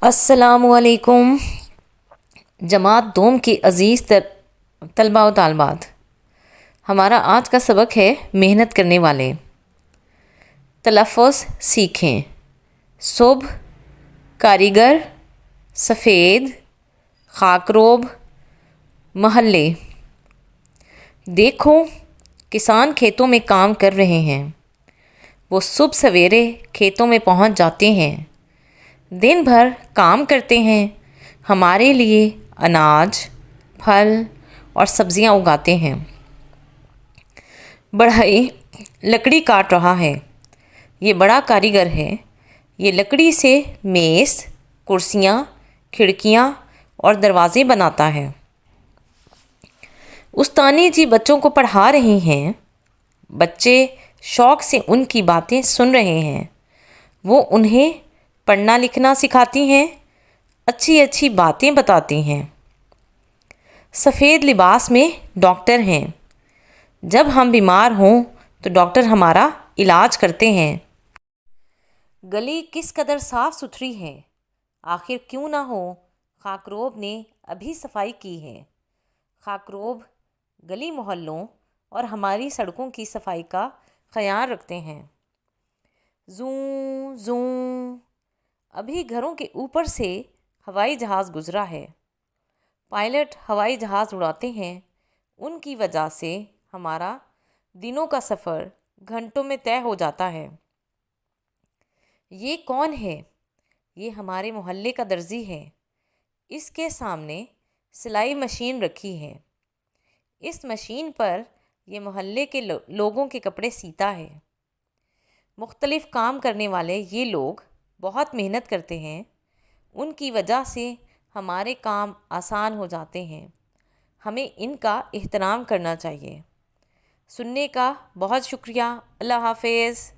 السلام علیکم جماعت دوم کی عزیز طلباء و طالبات، ہمارا آج کا سبق ہے محنت کرنے والے۔ تلفظ سیکھیں۔ صبح، کاریگر، سفید، خاکروب، محلے۔ دیکھو، کسان کھیتوں میں کام کر رہے ہیں۔ وہ صبح سویرے کھیتوں میں پہنچ جاتے ہیں، دن بھر کام کرتے ہیں، ہمارے لیے اناج، پھل اور سبزیاں اگاتے ہیں۔ بڑھئی لکڑی کاٹ رہا ہے۔ یہ بڑا کاریگر ہے۔ یہ لکڑی سے میز، کرسیاں، کھڑکیاں اور دروازے بناتا ہے۔ استانی جی بچوں کو پڑھا رہی ہیں۔ بچے شوق سے ان کی باتیں سن رہے ہیں۔ وہ انہیں پڑھنا لکھنا سکھاتی ہیں، اچھی اچھی باتیں بتاتی ہیں۔ سفید لباس میں ڈاکٹر ہیں۔ جب ہم بیمار ہوں تو ڈاکٹر ہمارا علاج کرتے ہیں۔ گلی کس قدر صاف ستھری ہے، آخر کیوں نہ ہو، خاکروب نے ابھی صفائی کی ہے۔ خاکروب گلی محلوں اور ہماری سڑکوں کی صفائی کا خیال رکھتے ہیں۔ زوں زوں، ابھی گھروں کے اوپر سے ہوائی جہاز گزرا ہے۔ پائلٹ ہوائی جہاز اڑاتے ہیں، ان کی وجہ سے ہمارا دنوں کا سفر گھنٹوں میں طے ہو جاتا ہے۔ یہ کون ہے؟ یہ ہمارے محلے کا درزی ہے۔ اس کے سامنے سلائی مشین رکھی ہے۔ اس مشین پر یہ محلے کے لوگوں کے کپڑے سیتا ہے۔ مختلف کام کرنے والے یہ لوگ بہت محنت کرتے ہیں، ان کی وجہ سے ہمارے کام آسان ہو جاتے ہیں۔ ہمیں ان کا احترام کرنا چاہیے۔ سننے کا بہت شکریہ۔ اللہ حافظ۔